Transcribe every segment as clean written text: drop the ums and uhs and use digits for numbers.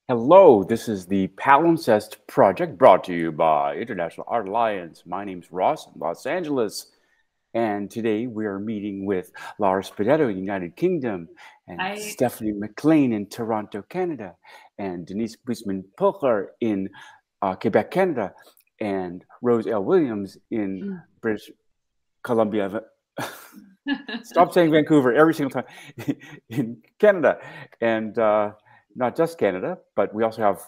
Hello, this is the Palimpsest project brought to you by International Art Alliance. My name's Ross in Los Angeles, and today we are meeting with Laura Spinetto in the United Kingdom, and Hi. Stephanie McLean in Toronto, Canada, and Denise Buisman-Pulcher in Quebec, Canada, and Rose L. Williams in British Columbia. Stop saying Vancouver every single time in Canada, and not just Canada, but we also have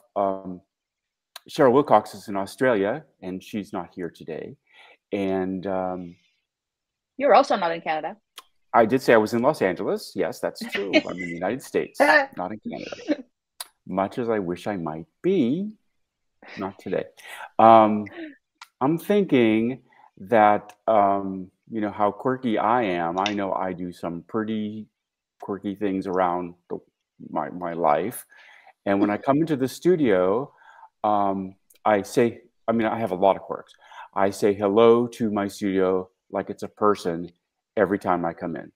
Cheryl Wilcox is in Australia, and she's not here today. And You're also not in Canada. I did say I was in Los Angeles. Yes, that's true. I'm in the United States, not in Canada. Much as I wish I might be, not today. I'm thinking that, you know, how quirky I am. I know I do some pretty quirky things around my life. And when I come into the studio, I say, I mean, I have a lot of quirks. I say hello to my studio like it's a person every time I come in.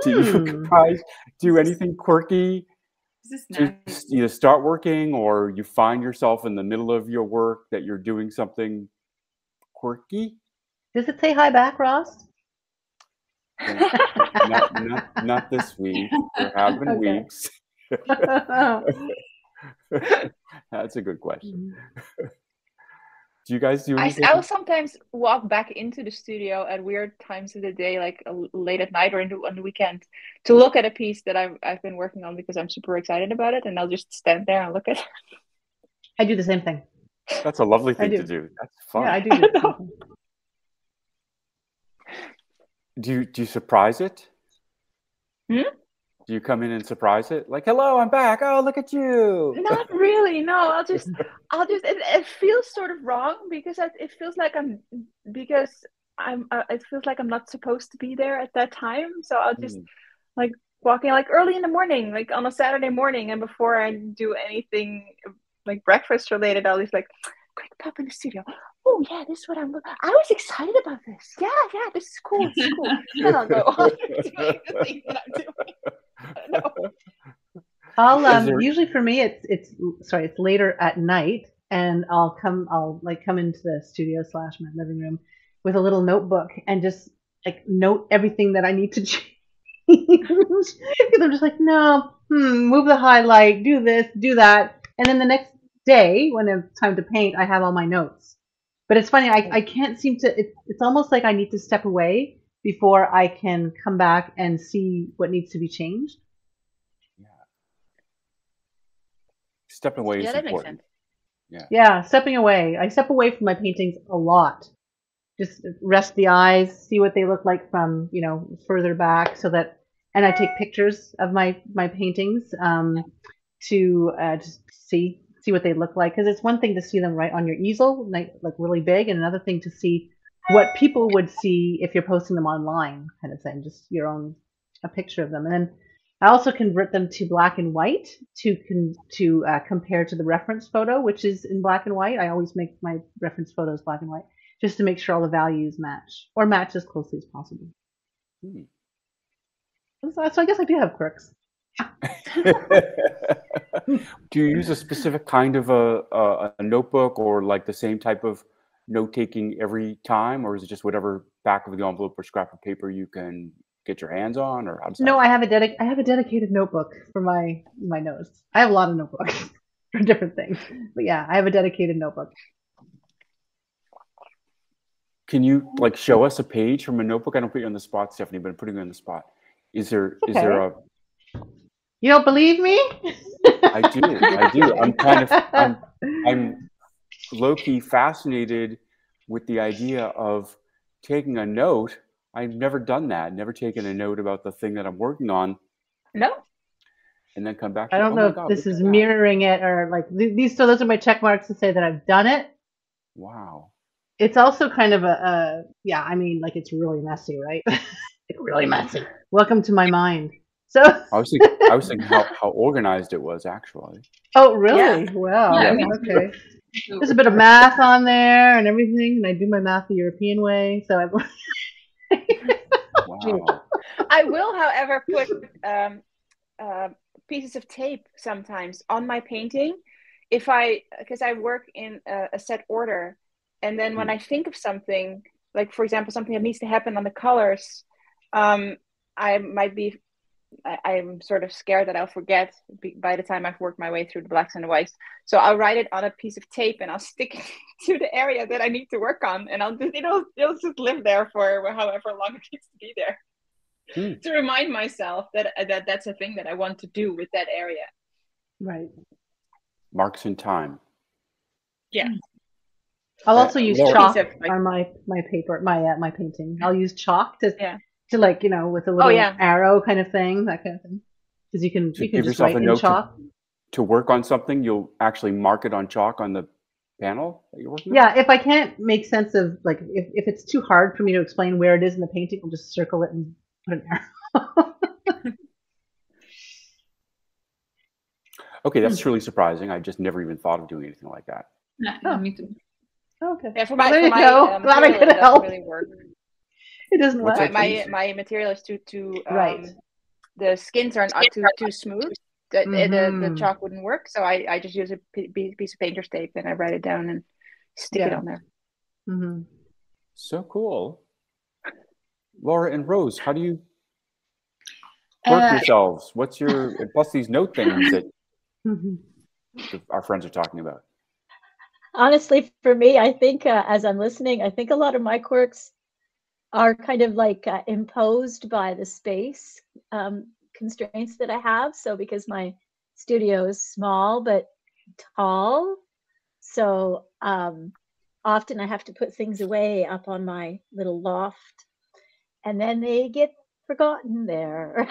Do you guys do anything quirky to either start working or you find yourself in the middle of your work that you're doing something quirky? Does it say hi back, Ross? Not this week. There have been weeks. That's a good question. Do you guys do anything? I'll sometimes walk back into the studio at weird times of the day, like late at night or on the weekend, to look at a piece that I've been working on because I'm super excited about it, and I'll just stand there and look at it. I do the same thing. That's a lovely thing to do. That's fun. Yeah, I do the same thing. Do you surprise it? Hmm? Do you come in and surprise it? Like, hello, I'm back. Oh, look at you. Not really. No, I'll just. It feels sort of wrong because it feels like it feels like I'm not supposed to be there at that time. So I'll just like walking like early in the morning, like on a Saturday morning, and before I do anything like breakfast related, I'll just like quick pop in the studio. Oh yeah, this is what I was excited about this. Yeah, this is cool. It's cool. And I'll go on doing the thing that I'm doing. I'll usually for me it's later at night, and I'll come into the studio / my living room with a little notebook and just like note everything that I need to change. Because I'm just like, no, move the highlight, do this, do that, and then the next day when it's time to paint, I have all my notes. But it's funny, I can't seem to. It's almost like I need to step away before I can come back and see what needs to be changed. Stepping away is important. Yeah, stepping away. I step away from my paintings a lot. Just rest the eyes, see what they look like from, further back, and I take pictures of my paintings to just see what they look like. Because it's one thing to see them right on your easel, like really big, and another thing to see what people would see if you're posting them online, kind of thing, just a picture of them. And then I also convert them to black and white to compare to the reference photo, which is in black and white. I always make my reference photos black and white just to make sure all the values match as closely as possible. So I guess I do have quirks. Do you use a specific kind of a notebook or like the same type of note-taking every time, or is it just whatever back of the envelope or scrap of paper you can get your hands on, or how does that No, I have a dedicated notebook for my notes. I have a lot of notebooks for different things, but yeah, I have a dedicated notebook. Can you like show us a page from a notebook? I don't put you on the spot, Stephanie, but I'm putting you on the spot. Is there a? You don't believe me? I do. I'm low-key fascinated with the idea of taking a note. I've never done that. Never taken a note about the thing that I'm working on. No. And then come back. I don't know if this is mirroring it or like these. So those are my check marks to say that I've done it. Wow. It's also kind of I mean, like it's really messy, right? It's really messy. Welcome to my mind. So I was thinking how organized it was actually. Oh, really? Yeah. Wow. Yeah, okay. There's a bit of math on there and everything, and I do my math the European way. So Wow. I will, however, put pieces of tape sometimes on my painting, because I work in a set order, and then when I think of something, like for example something that needs to happen on the colors, I'm sort of scared that I'll forget by the time I've worked my way through the blacks and the whites. So I'll write it on a piece of tape and I'll stick it to the area that I need to work on, and I'll just it'll just live there for however long it needs to be there. To remind myself that that's a thing that I want to do with that area. Right. Marks in time. Yeah. I'll also use Laura, chalk on my paper, my painting. I'll use chalk to like, you know, with a little arrow kind of thing, that kind of thing. Because you can just write in chalk. To work on something, you'll actually mark it on chalk on the panel that you're working on? Yeah, if I can't make sense of, like, if it's too hard for me to explain where it is in the painting, I'll just circle it and put an arrow. Okay, that's truly surprising. I just never even thought of doing anything like that. No, me too. Okay. Yeah, for my Glad I could help. Really work. It doesn't work. My material is too right. The skins are not too smooth. The chalk wouldn't work, so I just use a piece of painter's tape and I write it down and stick it on there. Mm-hmm. So cool. Laura and Rose, how do you work yourselves? What's your plus these note things that our friends are talking about? Honestly, for me, I think as I'm listening, I think a lot of my quirks are kind of like imposed by the space constraints that I have. So because my studio is small but tall, so often I have to put things away up on my little loft, and then they get forgotten there.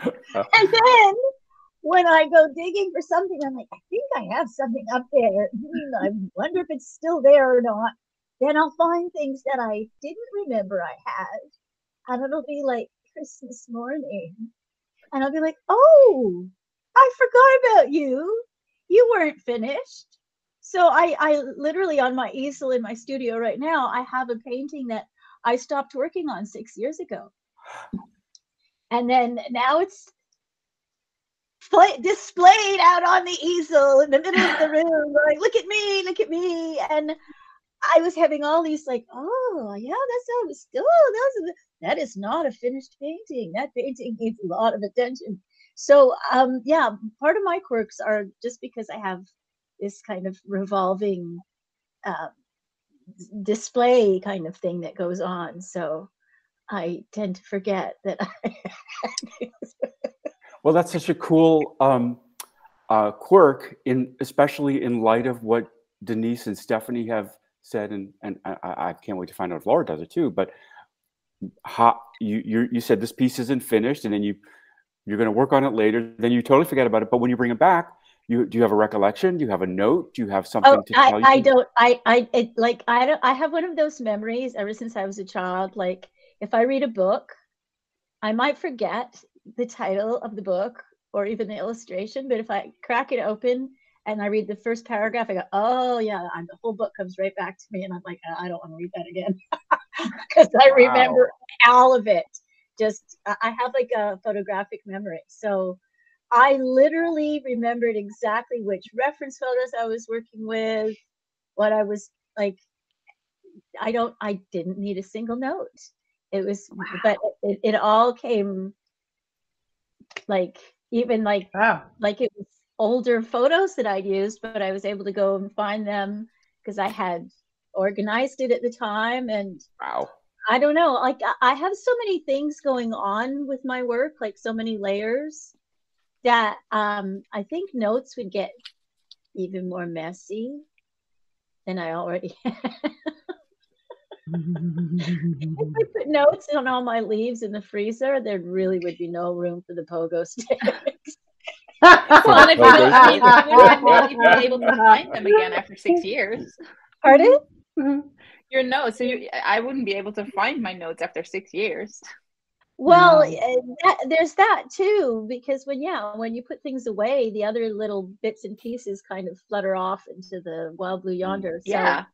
And then when I go digging for something, I'm like, I think I have something up there. I wonder if it's still there or not. Then I'll find things that I didn't remember I had. And it'll be like Christmas morning. And I'll be like, oh, I forgot about you. You weren't finished. So I literally, on my easel in my studio right now, I have a painting that I stopped working on 6 years ago. And then now it's displayed out on the easel in the middle of the room. Like, look at me. And I was having all these like, oh yeah, that is not a finished painting. That painting needs a lot of attention. So yeah, part of my quirks are just because I have this kind of revolving display kind of thing that goes on. So I tend to forget that Well, that's such a cool quirk, especially in light of what Denise and Stephanie have said, and I can't wait to find out if Laura does it too. But you said this piece isn't finished, and then you're going to work on it later. Then you totally forget about it. But when you bring it back, do you have a recollection? Do you have a note? Do you have something to tell you? I don't. I have one of those memories ever since I was a child. Like if I read a book, I might forget the title of the book or even the illustration, but if I crack it open and I read the first paragraph, I go, oh yeah, and the whole book comes right back to me, and I'm like, I don't want to read that again because I remember all of it. Just I have like a photographic memory, so I literally remembered exactly which reference photos I was working with, what I was like. I didn't need a single note. It was, but it all came like even like it was older photos that I'd used, but I was able to go and find them because I had organized it at the time. And I don't know, like I have so many things going on with my work, like so many layers, that I think notes would get even more messy than I already had. If I put notes on all my leaves in the freezer, there really would be no room for the pogo sticks. Well, if you don't need them, you wouldn't be able to find them again after 6 years. Pardon? Your notes. So I wouldn't be able to find my notes after 6 years. Well, there's that too, because when you put things away, the other little bits and pieces kind of flutter off into the wild blue yonder. So,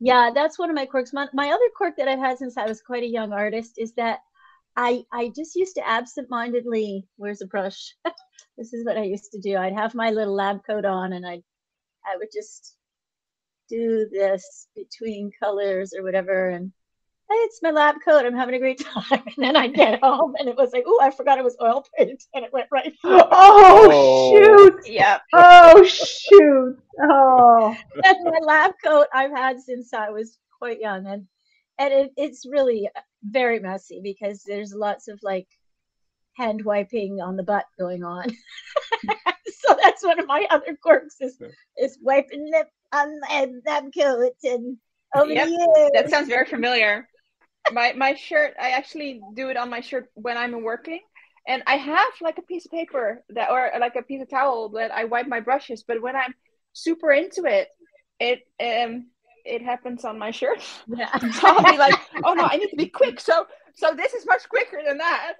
yeah, that's one of my quirks. My other quirk that I've had since I was quite a young artist is that I just used to absentmindedly, where's a brush? This is what I used to do. I'd have my little lab coat on, and I would just do this between colors or whatever, and hey, it's my lab coat, I'm having a great time. And then I'd get home and it was like, oh, I forgot it was oil paint, and it went right through. Oh, shoot. Yeah. Oh, shoot. Oh. And my lab coat I've had since I was quite young, and it's really very messy because there's lots of like hand wiping on the butt going on. So that's one of my other quirks is wiping lip on my lab coat and over Yep, the years. that sounds very familiar. My shirt, I actually do it on my shirt when I'm working, and I have like a piece of paper that, or like a piece of towel that I wipe my brushes. But when I'm super into it, it happens on my shirt. Yeah. So I'll be like, oh no, I need to be quick. So this is much quicker than that.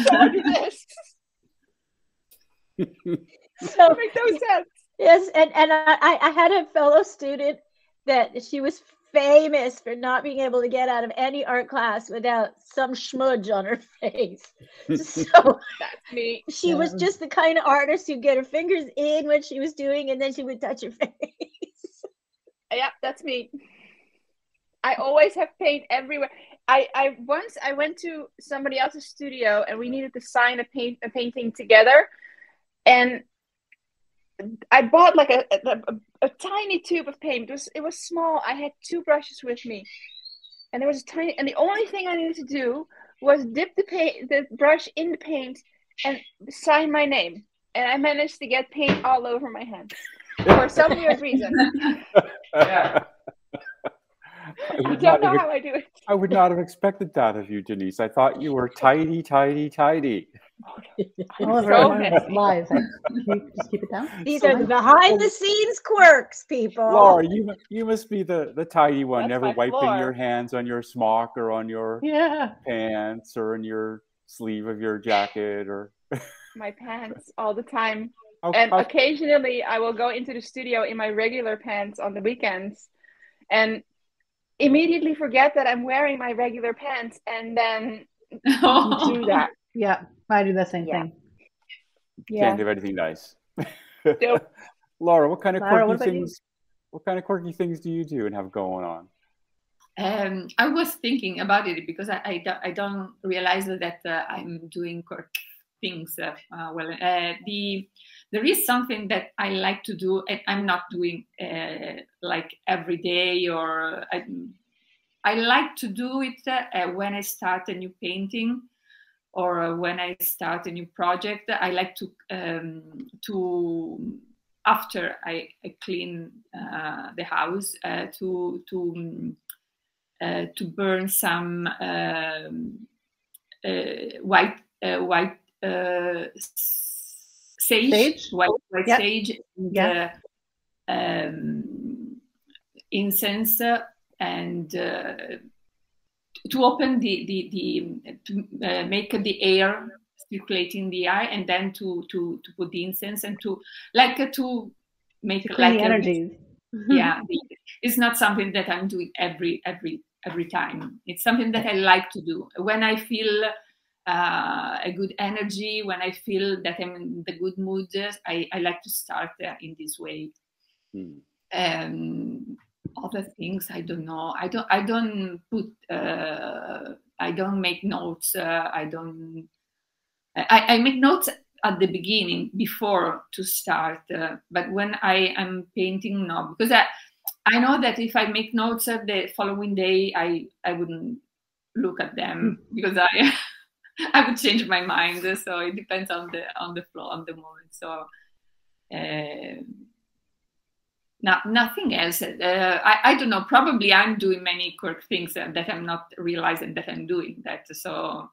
So I do this. So It makes no sense. yes, and I had a fellow student that she was famous for not being able to get out of any art class without some schmudge on her face. So That's me. she was just the kind of artist who'd get her fingers in what she was doing, and then she would touch her face. Yeah, that's me. I always have paint everywhere. I once I went to somebody else's studio and we needed to sign a painting together, and I bought like a tiny tube of paint. It was small. I had 2 brushes with me, and there was a tiny. And the only thing I needed to do was dip the brush in the paint and sign my name. And I managed to get paint all over my hands for some weird reason. I don't know how I do it. I would not have expected that of you, Denise. I thought you were tidy, tidy, tidy. Oliver, lies. Can you just keep it down? These are the behind the scenes quirks, people. Laura, you must be the tidy one, That's never my wiping floor. your hands on your smock or on your pants or in your sleeve of your jacket or My pants all the time. And occasionally I will go into the studio in my regular pants on the weekends and immediately forget that I'm wearing my regular pants and then do that. Yeah, I do the same thing. Can't do anything nice. Nope. Laura, what kind of quirky things do you do and have going on? I was thinking about it because I don't realize that I'm doing quirky things. There is something that I like to do, and I'm not doing like every day, or I like to do it when I start a new painting or when I start a new project. I like to after I clean the house to burn some white sage, white sage, and incense, and to open to make the air circulating the air, and then to put the incense and to make to clean the energies. Yeah, it's not something that I'm doing every time. It's something that I like to do when I feel a good energy, when I feel that I'm in the good mood. I like to start in this way. Other things, I don't know. I don't put. I don't make notes. I make notes at the beginning before to start. But when I am painting, no, because I know that if I make notes the following day, I wouldn't look at them because I would change my mind. So it depends on the flow, on the moment. So nothing else. I don't know. Probably I'm doing many quirk things that I'm not realizing that I'm doing that. So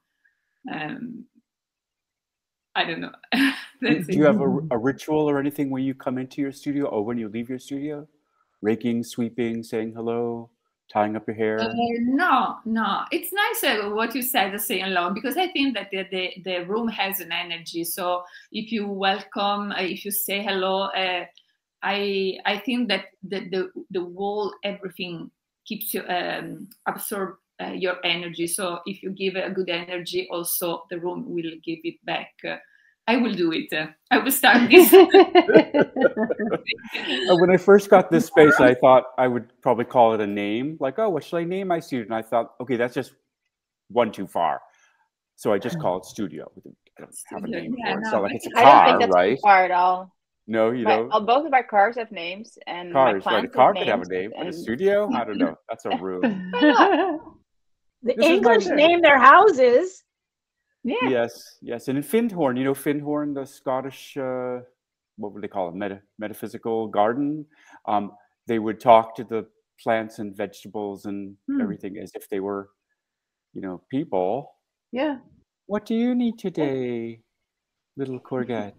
I don't know. Do you have a ritual or anything when you come into your studio or when you leave your studio? Raking, sweeping, saying hello, tying up your hair? No. It's nice what you said, saying hello, because I think that the room has an energy. So if you welcome, if you say hello, I think that the wall, everything keeps you absorbed your energy. So if you give a good energy, also the room will give it back. I will do it. I will start this. When I first got this space, I thought I would probably call it a name. Like, oh, what should I name my studio? And I thought, okay, that's just one too far. So I just call it studio. I don't have a name for it. It's not like it's a car, I don't think that's right? too far at all. No, you don't? Both of our cars have names, and cars, my right? A plants car have could have a names, name, but a and studio? I don't know. That's a room. The English name their houses. Yeah. Yes. And in Findhorn, you know Findhorn, the Scottish, what would they call it? Metaphysical garden. They would talk to the plants and vegetables and everything as if they were, you know, people. Yeah. What do you need today, little Courgette?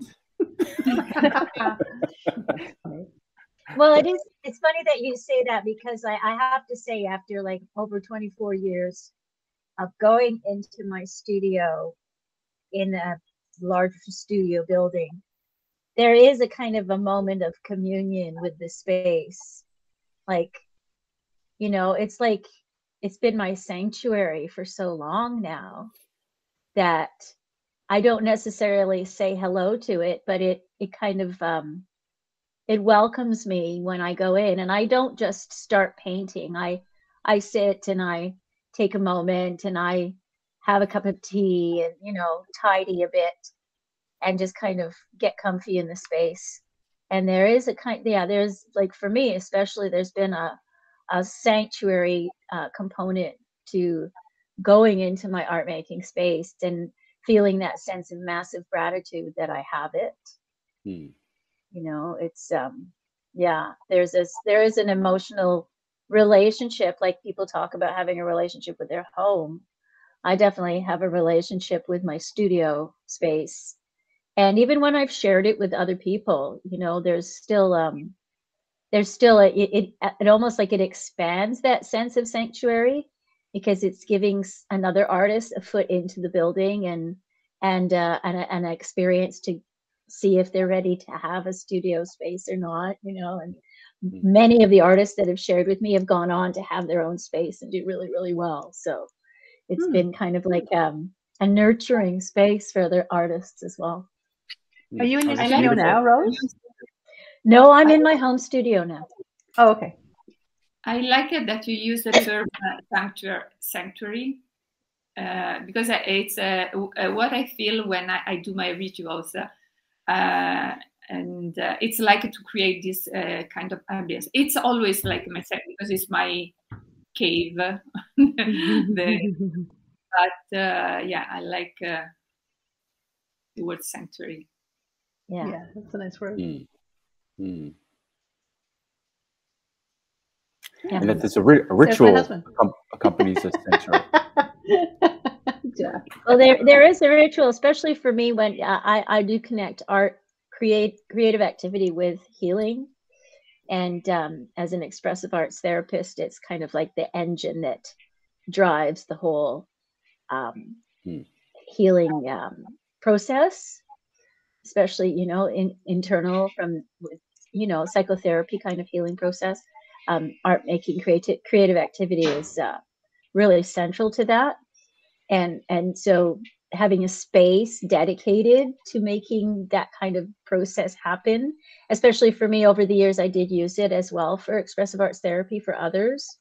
Well, it's funny that you say that, because I have to say, after like over 24 years of going into my studio in a large studio building, there is a kind of a moment of communion with the space. Like, you know, it's like it's been my sanctuary for so long now that I don't necessarily say hello to it, but it kind of it welcomes me when I go in. And I don't just start painting. I sit and I take a moment and I have a cup of tea and, you know, tidy a bit and just kind of get comfy in the space. And there is a kind, there's like, for me especially, there's been a sanctuary component to going into my art making space and feeling that sense of massive gratitude that I have it. You know, it's there is an emotional relationship, like people talk about having a relationship with their home. I definitely have a relationship with my studio space. And even when I've shared it with other people, you know, there's still it almost like it expands that sense of sanctuary, because it's giving another artist a foot into the building and an experience to see if they're ready to have a studio space or not, you know. And many of the artists that have shared with me have gone on to have their own space and do really, really well. So it's been kind of like a nurturing space for other artists as well. Are you in your studio now, Rose? No, I'm in my home studio now. Oh, okay. I like it that you use the term sanctuary, because it's what I feel when I do my rituals. And it's like to create this kind of ambience. It's always like myself, because it's my cave. But yeah, I like the word sanctuary. Yeah, that's a nice word. Yeah. And that there's a ritual accompanies a sanctuary. Yeah. Well, there is a ritual, especially for me, when I do connect art, creative activity with healing. And as an expressive arts therapist, it's kind of like the engine that drives the whole healing process, especially, you know, internal from, you know, psychotherapy kind of healing process. Art making, creative activity is really central to that. And so having a space dedicated to making that kind of process happen, especially for me over the years, I did use it as well for expressive arts therapy for others.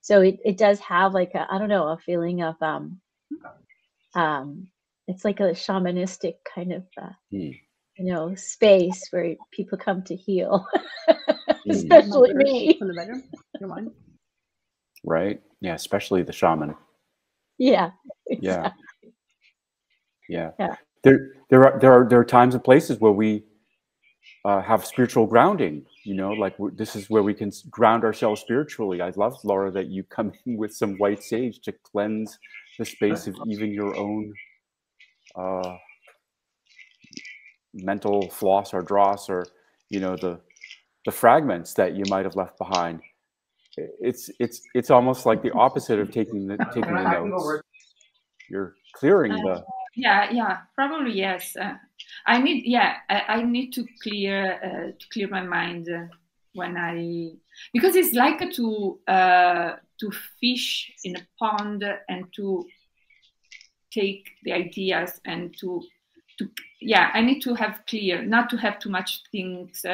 So it does have like a, I don't know, a feeling of it's like a shamanistic kind of you know, space where people come to heal. Especially me. From the bedroom. Your mind. Right. Yeah, especially the shaman. Yeah. Exactly. Yeah. There are times and places where we have spiritual grounding. You know, like this is where we can ground ourselves spiritually. I love, Laura, that you come in with some white sage to cleanse the space of even your own mental floss or dross, or, you know, the fragments that you might have left behind. It's almost like the opposite of taking the notes. You're clearing the. Yeah, probably yes. I need to clear my mind when because it's like to to fish in a pond and to take the ideas and to I need to have clear, not to have too much things.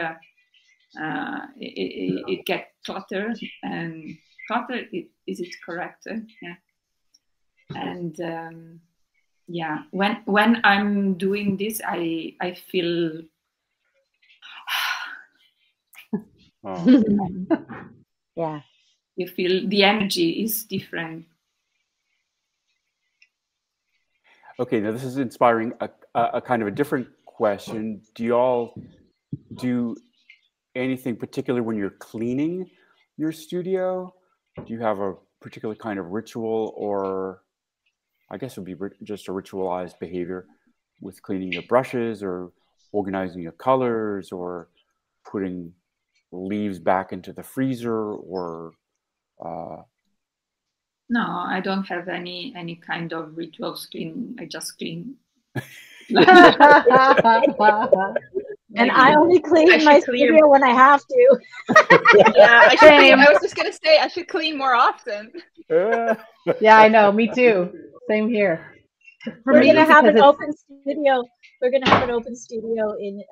It gets cluttered and cluttered. Is it correct? Yeah. And when I'm doing this, I feel. Oh. Yeah. You feel the energy is different. Okay, now this is inspiring a kind of a different question. Do you all do anything particular when you're cleaning your studio? Do you have a particular kind of ritual, or I guess it would be just a ritualized behavior with cleaning your brushes or organizing your colors or putting leaves back into the freezer or No, I don't have any kind of rituals clean. I just clean. And I only clean my studio when I have to. Yeah, I was just gonna say I should clean more often. Yeah, I know. Me too. Same here. We're gonna have an open studio. We're gonna have an open studio in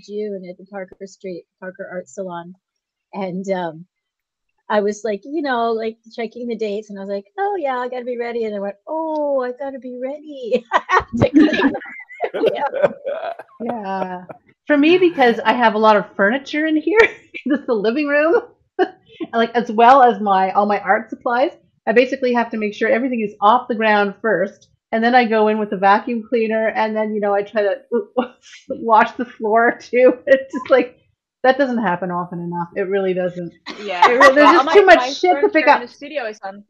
June at the Parker Art Salon, and I was like, like checking the dates, and I was like, oh yeah, I gotta be ready, and I went, oh, I gotta be ready. I have to clean. Yeah. For me, because I have a lot of furniture in here, this is the living room, like as well as all my art supplies. I basically have to make sure everything is off the ground first, and then I go in with a vacuum cleaner, and then I try to wash the floor too. It's just like that doesn't happen often enough. It really doesn't. Yeah, there's just too much shit to pick up. The studio is on.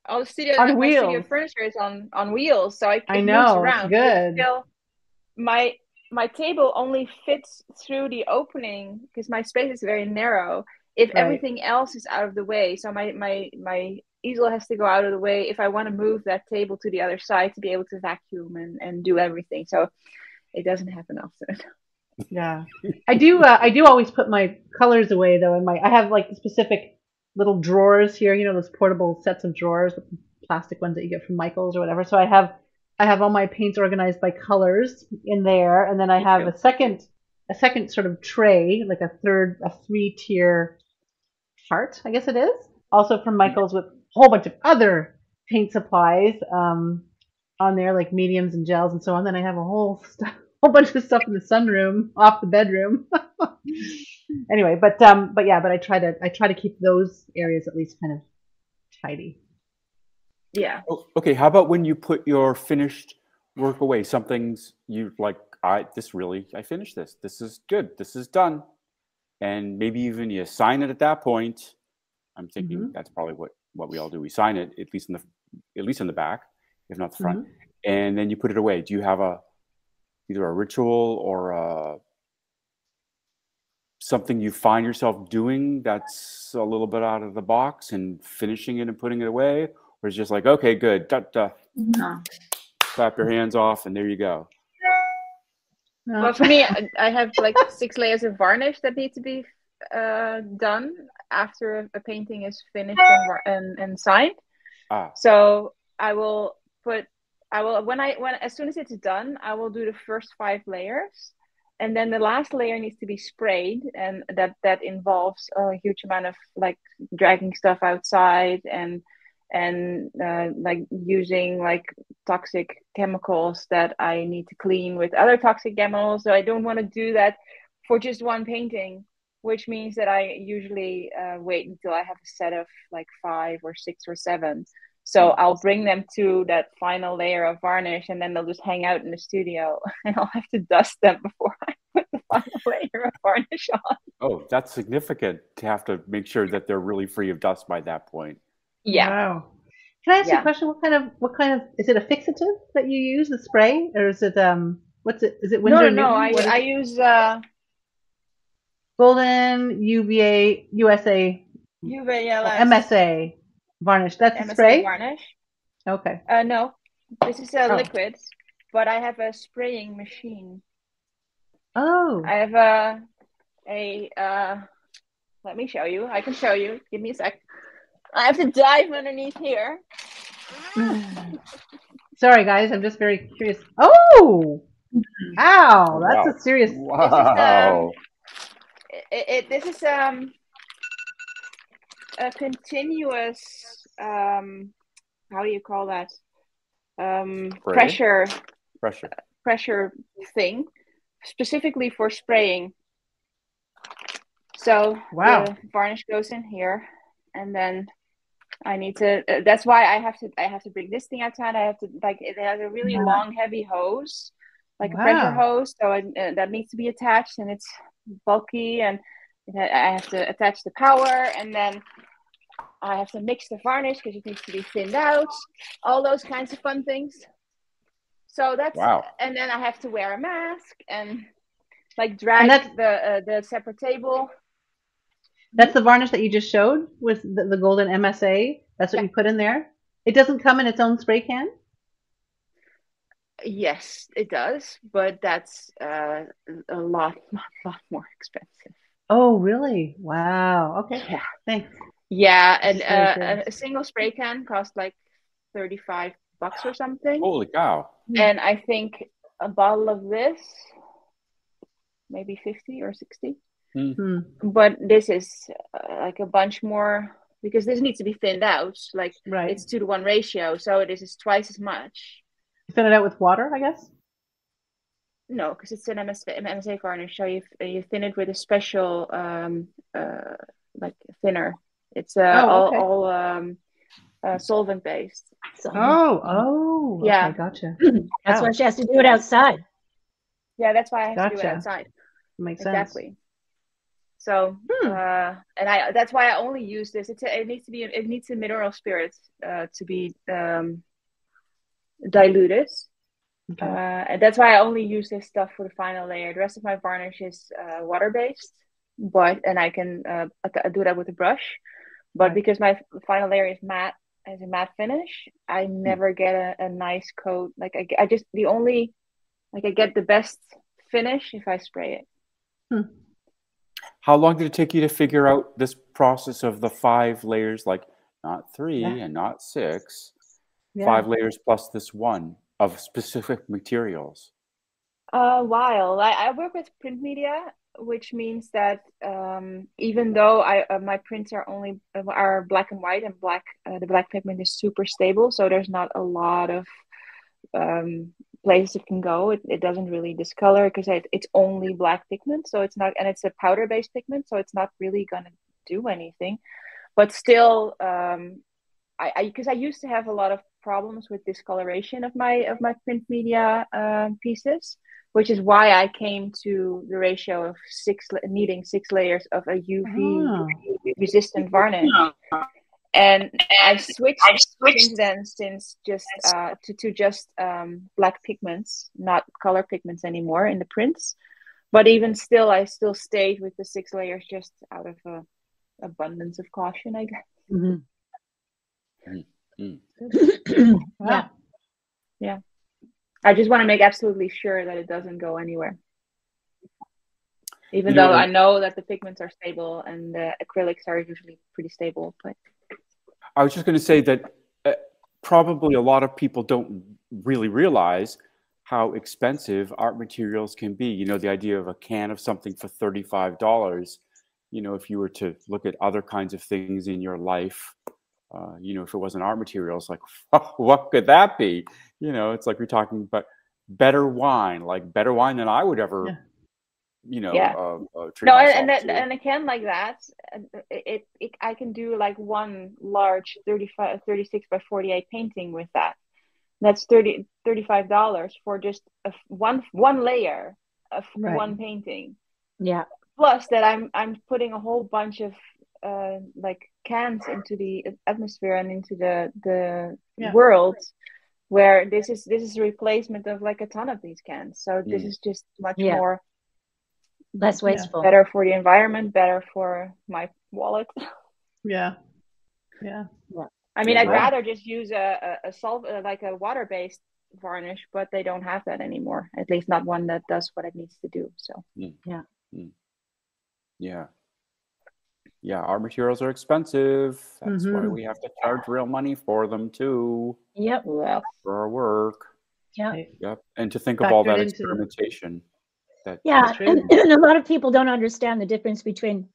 All the studio, on my wheels. studio furniture is on wheels, so it know moves around. it's good. Still, my table only fits through the opening because my space is very narrow. If everything else is out of the way, so my easel has to go out of the way if I want to move that table to the other side to be able to vacuum and do everything. So it doesn't happen often. Yeah, I do always put my colors away though. I have like specific little drawers here. Those portable sets of drawers, the plastic ones that you get from Michael's or whatever. So I have all my paints organized by colors in there, and then I have a second sort of tray, like a 3-tier chart, I guess it is, also from Michael's with a whole bunch of other paint supplies on there, like mediums and gels and so on. Then I have a whole bunch of stuff in the sunroom off the bedroom. Anyway, but I try to keep those areas at least kind of tidy. Yeah. Okay, how about when you put your finished work away? Some things you like, I finished this. This is good. This is done. And maybe even you sign it at that point. I'm thinking that's probably what we all do. We sign it, at least in the back, if not the front. And then you put it away. Do you have either a ritual or something you find yourself doing that's a little bit out of the box and finishing it and putting it away? Or it's just like, okay, good. No. Clap your hands off and there you go. No. Well, for me, I have like 6 layers of varnish that need to be done after a painting is finished and signed. So I will as soon as it's done, I will do the first 5 layers, and then the last layer needs to be sprayed, and that involves a huge amount of like dragging stuff outside and like using like toxic chemicals that I need to clean with other toxic chemicals. So I don't want to do that for just one painting, which means that I usually wait until I have a set of like 5 or 6 or 7. So I'll bring them to that final layer of varnish, and then they'll just hang out in the studio, and I'll have to dust them before I put the final layer of varnish on. Oh, that's significant to have to make sure that they're really free of dust by that point. Yeah. Wow. Can I ask you a question? What kind of is it a fixative that you use, the spray, or is it what's it? Is it Winsor? No. I use Golden UVA USA MSA varnish. That's MSA a spray varnish. Okay. No, this is a liquid, but I have a spraying machine. Oh. I have a let me show you. I can show you. Give me a sec. I have to dive underneath here. Sorry, guys. I'm just very curious. Oh, ow! That's Wow. a serious. Wow. This is a continuous how do you call that? Pressure. Pressure thing, specifically for spraying. So Wow. the varnish goes in here, and then I need to. That's why I have to bring this thing outside. I have to it has a really long, heavy hose, like a pressure hose. So that needs to be attached, and it's bulky, and I have to attach the power, and then I have to mix the varnish because it needs to be thinned out. All those kinds of fun things. So that's and then I have to wear a mask and drag the separate table. That's the varnish that you just showed with the golden MSA. That's what you put in there. It doesn't come in its own spray can? Yes, it does, but that's a lot more expensive. Oh, really? Wow. Okay. Yeah. Thanks. Yeah, and a single spray can costs like $35 or something. Holy cow. And I think a bottle of this, maybe 50 or 60. But this is like a bunch more, because this needs to be thinned out. It's 2-to-1 ratio, so this is twice as much. You thin it out with water, I guess? No, because it's an MSA varnish, so you thin it with a special thinner. It's all solvent based. Oh, yeah. Okay, gotcha. That's why she has to do it outside. Yeah, that's why I have to do it outside. Makes sense. Exactly. So, that's why I only use this. It needs a mineral spirit to be diluted. Okay. And that's why I only use this stuff for the final layer. The rest of my varnish is water based, and I can do that with a brush. But because my final layer is matte, as a matte finish, I never get a nice coat. I get the best finish if I spray it. How long did it take you to figure out this process of the 5 layers, like not 3 and not 6, 5 layers plus this one of specific materials? A while. I work with print media, which means that even though my prints are black and white, and the black pigment is super stable, so there's not a lot of places it can go. It doesn't really discolor because it's only black pigment, so it's not, and it's a powder based pigment, so it's not really gonna do anything. But still, because I used to have a lot of problems with discoloration of my print media pieces, which is why I came to the ratio of needing 6 layers of a UV resistant varnish. And I switched since just to just black pigments, not color pigments anymore in the prints. But even still, I still stayed with the 6 layers just out of abundance of caution, I guess. Yeah. I just want to make absolutely sure that it doesn't go anywhere. Even though I know that the pigments are stable and the acrylics are usually pretty stable, but I was just going to say that probably a lot of people don't really realize how expensive art materials can be. The idea of a can of something for $35, if you were to look at other kinds of things in your life, if it wasn't art materials, like, what could that be? It's like we're talking about better wine than I would ever, treat myself to. And a can like that, I can do like one large 36 by 48 painting with that. That's $35 for just one layer of one painting. Yeah. Plus that I'm putting a whole bunch of cans into the atmosphere and into the world, where this is a replacement of like a ton of these cans. So this is just much more less wasteful, better for the environment, better for my wallet. Yeah. I mean, I'd rather just use a water-based varnish, but they don't have that anymore. At least not one that does what it needs to do. So Yeah. Yeah, our materials are expensive. That's why Mhm. we have to charge real money for them too, Yep. Well, for our work. Yep. Right. Yep. And to think of all Factored that into experimentation. Yeah. true. And a lot of people don't understand the difference between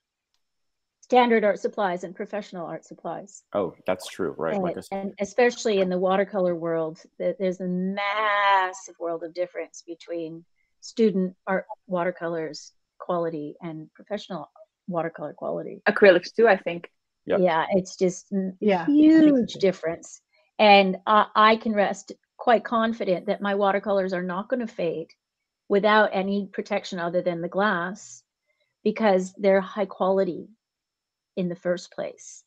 standard art supplies and professional art supplies. Oh, that's true, right? Like And especially in the watercolor world, there's a massive world of difference between student art watercolors quality and professional watercolor quality. acrylics too, I think. Yep. Yeah, it's just a Yeah, huge difference. And I can rest quite confident that my watercolors are not going to fade without any protection other than the glass, because they're high quality in the first place.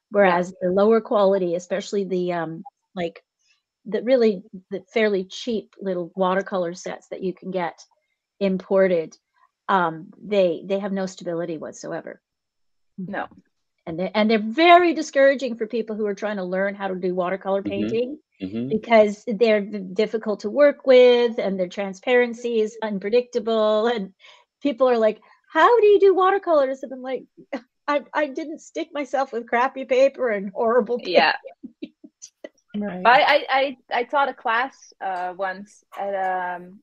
Whereas the lower quality, especially the like the fairly cheap little watercolor sets that you can get imported, they have no stability whatsoever. No. And they're very discouraging for people who are trying to learn how to do watercolor painting, because they're difficult to work with and their transparency is unpredictable, and people are like, how do you do watercolors? And I'm like, I didn't stick myself with crappy paper and horrible paint. Yeah. Right. I taught a class once at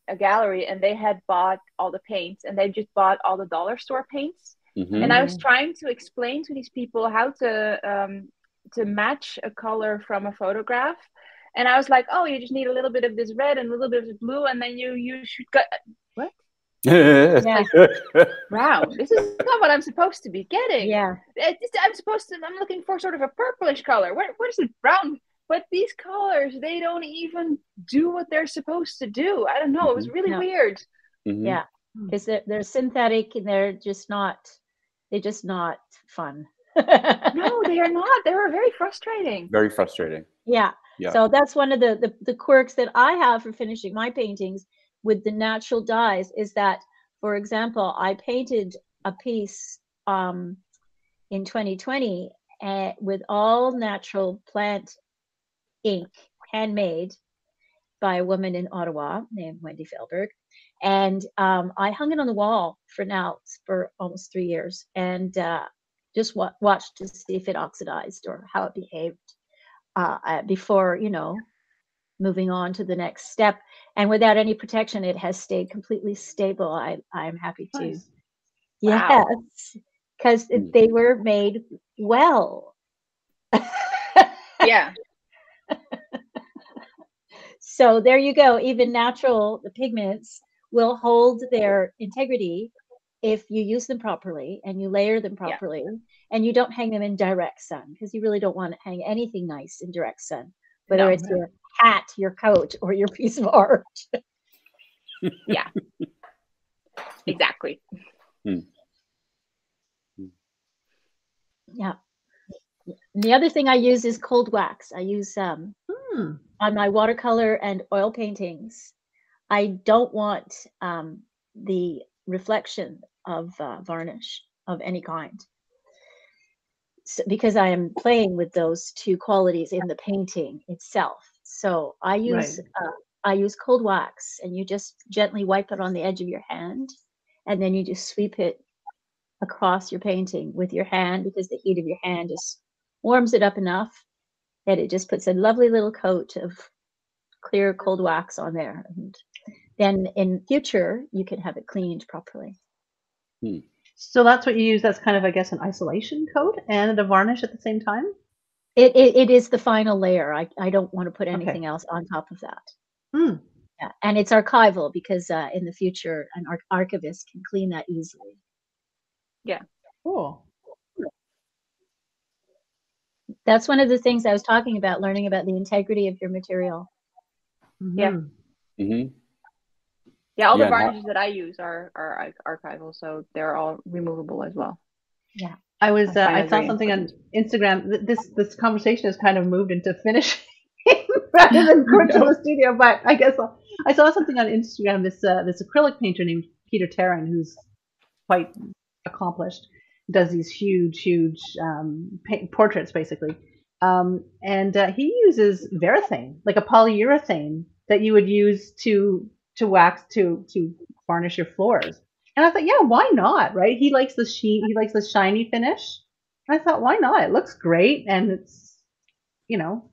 a gallery, and they had bought all the paints, and they just bought all the dollar store paints. And I was trying to explain to these people how to match a color from a photograph. And I was like, oh, you just need a little bit of this red and a little bit of this blue, and then you should got what? Yeah. Brown. This is not what I'm supposed to be getting. Yeah. I'm looking for sort of a purplish color. What is it? Brown. But these colors, they don't even do what they're supposed to do. I don't know. It was really weird. Yeah. Because they're synthetic and they're just not fun. No, they are not. They were very frustrating. Very frustrating. Yeah. Yeah. So that's one of the quirks that I have for finishing my paintings with the natural dyes, is that, for example, I painted a piece in 2020 with all natural plant ink, handmade by a woman in Ottawa named Wendy Felberg. And I hung it on the wall for almost 3 years, and just watched to see if it oxidized or how it behaved before, moving on to the next step. And without any protection, it has stayed completely stable. I'm happy to. Nice. Yes, because they were made well. Yeah. So there you go. Even the pigments will hold their integrity if you use them properly and you layer them properly, and you don't hang them in direct sun, because you really don't want to hang anything nice in direct sun, whether it's your hat, your coat, or your piece of art. Yeah. Exactly. Yeah. And the other thing I use is cold wax. I use on my watercolor and oil paintings. I don't want the reflection of varnish of any kind, because I am playing with those two qualities in the painting itself. So I use cold wax, and you just gently wipe it on the edge of your hand, and then you just sweep it across your painting with your hand, because the heat of your hand just warms it up enough that it just puts a lovely little coat of clear cold wax on there. And then in future, you can have it cleaned properly. So that's what you use. That's kind of, I guess, an isolation coat and a varnish at the same time? It is the final layer. I don't want to put anything else on top of that. Yeah. And it's archival, because in the future, an archivist can clean that easily. Yeah. Cool. That's one of the things I was talking about, learning about the integrity of your material. Yeah. Yeah, all the varnishes that I use are archival, so they're all removable as well. Yeah. I saw something on Instagram. This conversation has kind of moved into finishing rather than going to the studio. But I guess I saw something on Instagram. This acrylic painter named Peter Tarrant, who's quite accomplished, does these huge portraits basically, and he uses varathane, like a polyurethane that you would use to wax to varnish your floors. And I thought, yeah, why not, right? He likes the sheen, he likes the shiny finish, I thought, why not? It looks great, and it's, you know.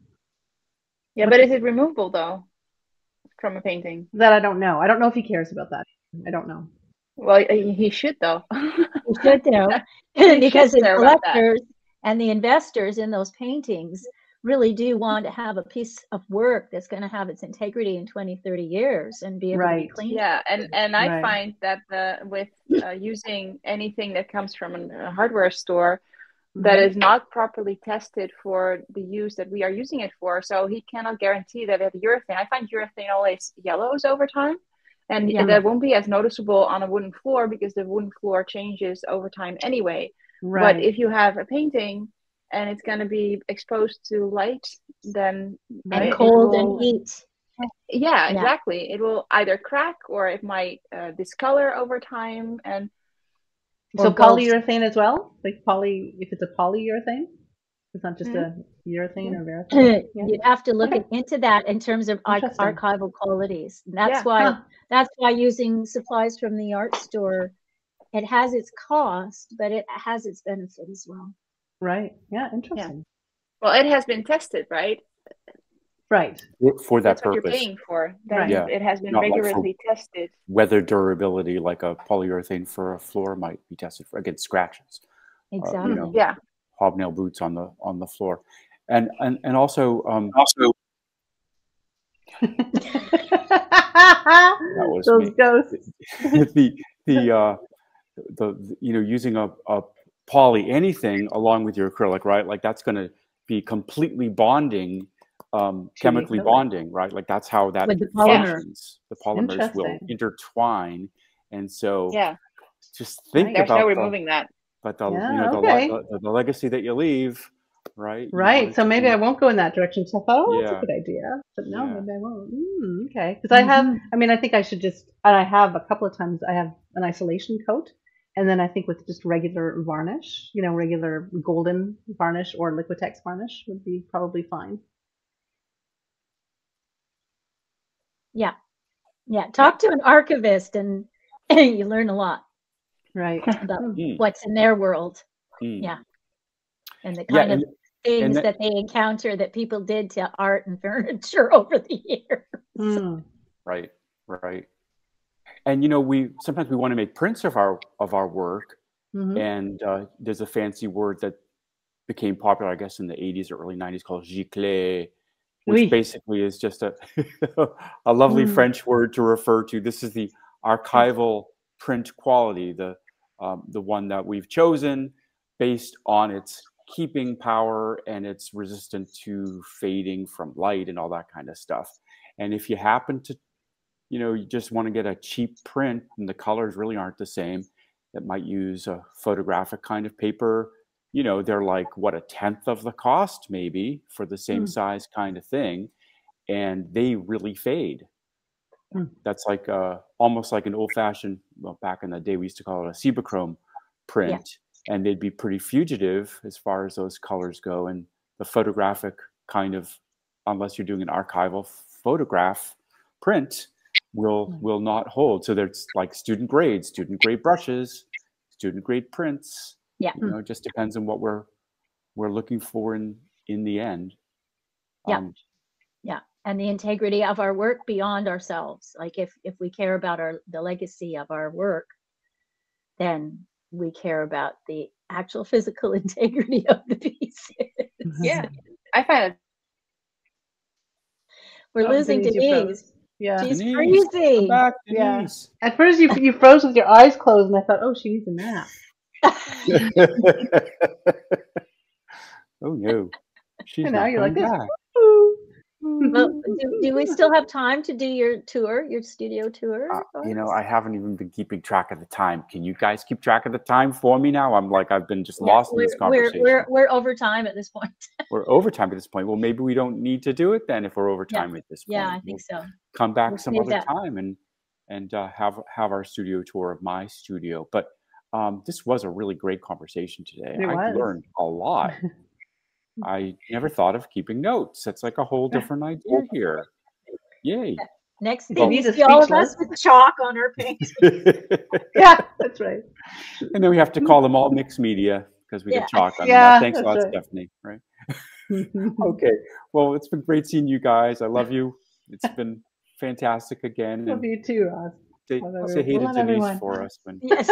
Yeah, but is it removable though from a painting? That I don't know. I don't know if he cares about that. I don't know. Well, he should though. He should though, because the collectors and the investors in those paintings really do want to have a piece of work that's going to have its integrity in 20, 30 years and be able to be cleaned. Yeah, and I find that with using anything that comes from a hardware store that is not properly tested for the use that we are using it for, so he cannot guarantee that the urethane. I find urethane always yellows over time, and that won't be as noticeable on a wooden floor because the wooden floor changes over time anyway. But if you have a painting and it's going to be exposed to light, then and cold and heat. Yeah, exactly. It will either crack or it might discolor over time. And so polyurethane as well, like if it's a polyurethane, it's not just a urethane or varathane. You'd have to look into that in terms of archival qualities. That's why using supplies from the art store, it has its cost, but it has its benefit as well. Right. Yeah. Interesting. Yeah. Well, it has been tested, right? Right. For that That's purpose. What you're paying for. It has been rigorously tested. Weather durability, like a polyurethane for a floor might be tested against scratches. Exactly. Hobnail boots on the floor, and also that was those ghosts. the using a poly anything along with your acrylic, right? Like that's going to be completely bonding, chemically bonding, right? Like that's how that functions. The polymers will intertwine, and so just think There's about no removing that. But the legacy that you leave, right? Right. So maybe I won't go in that direction. So I thought, that's a good idea. But no, maybe I won't. Okay. Because I have, I think I should just, and I have a couple of times, I have an isolation coat. And then I think with just regular varnish, regular golden varnish or Liquitex varnish would be probably fine. Yeah. Yeah. Talk to an archivist and you learn a lot. Right. About what's in their world. Yeah. And the kind of things that they encounter that people did to art and furniture over the years. Right. And we sometimes want to make prints of our work, and there's a fancy word that became popular, I guess, in the 80s or early 90s called giclée, which basically is just a lovely French word to refer to. This is the archival print quality, the one that we've chosen based on its keeping power and it's resistant to fading from light and all that kind of stuff. And if you happen to, you just want to get a cheap print and the colors really aren't the same, that might use a photographic kind of paper. They're like, what, 1/10 of the cost maybe for the same size kind of thing. And they really fade. That's like almost like an old-fashioned, well, back in the day, we used to call it a Cibachrome print. And they'd be pretty fugitive as far as those colors go. And the photographic kind of, unless you're doing an archival photograph print, will not hold. So there's like student grade brushes, student grade prints. Yeah. It just depends on what we're looking for in the end. Yeah. And the integrity of our work beyond ourselves. Like if we care about the legacy of our work, then we care about the actual physical integrity of the pieces. Yeah. I find it. We're losing Denise. Yeah. She's freezing. Back, yeah. At first you froze with your eyes closed and I thought, oh, she needs a nap. Oh no. And now you're like this. Well, do we still have time to do your studio tour? I haven't even been keeping track of the time. Can you guys keep track of the time for me now? I've been just lost in this conversation. We're over time at this point. We're over time at this point. Well, maybe we don't need to do it then if we're over time at this point. Yeah, I think so. Come back some other time and have our studio tour of my studio. But this was a really great conversation today. I learned a lot. I never thought of keeping notes. That's like a whole different idea here. Yay. Next thing you see all of us with chalk on our paint. Yeah, that's right. And then we have to call them all mixed media. because we get chalk on Yeah, that. Thanks a lot, right. Stephanie. Right? Okay. Well, it's been great seeing you guys. I love you. It's been fantastic again. Love you too, Ross. Say hey to Denise for us. When... Yes.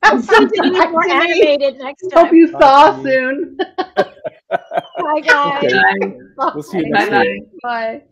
I'll see Denise more animated next time. Hope you thaw soon. Bye, guys. Okay. We'll see you next week. Bye.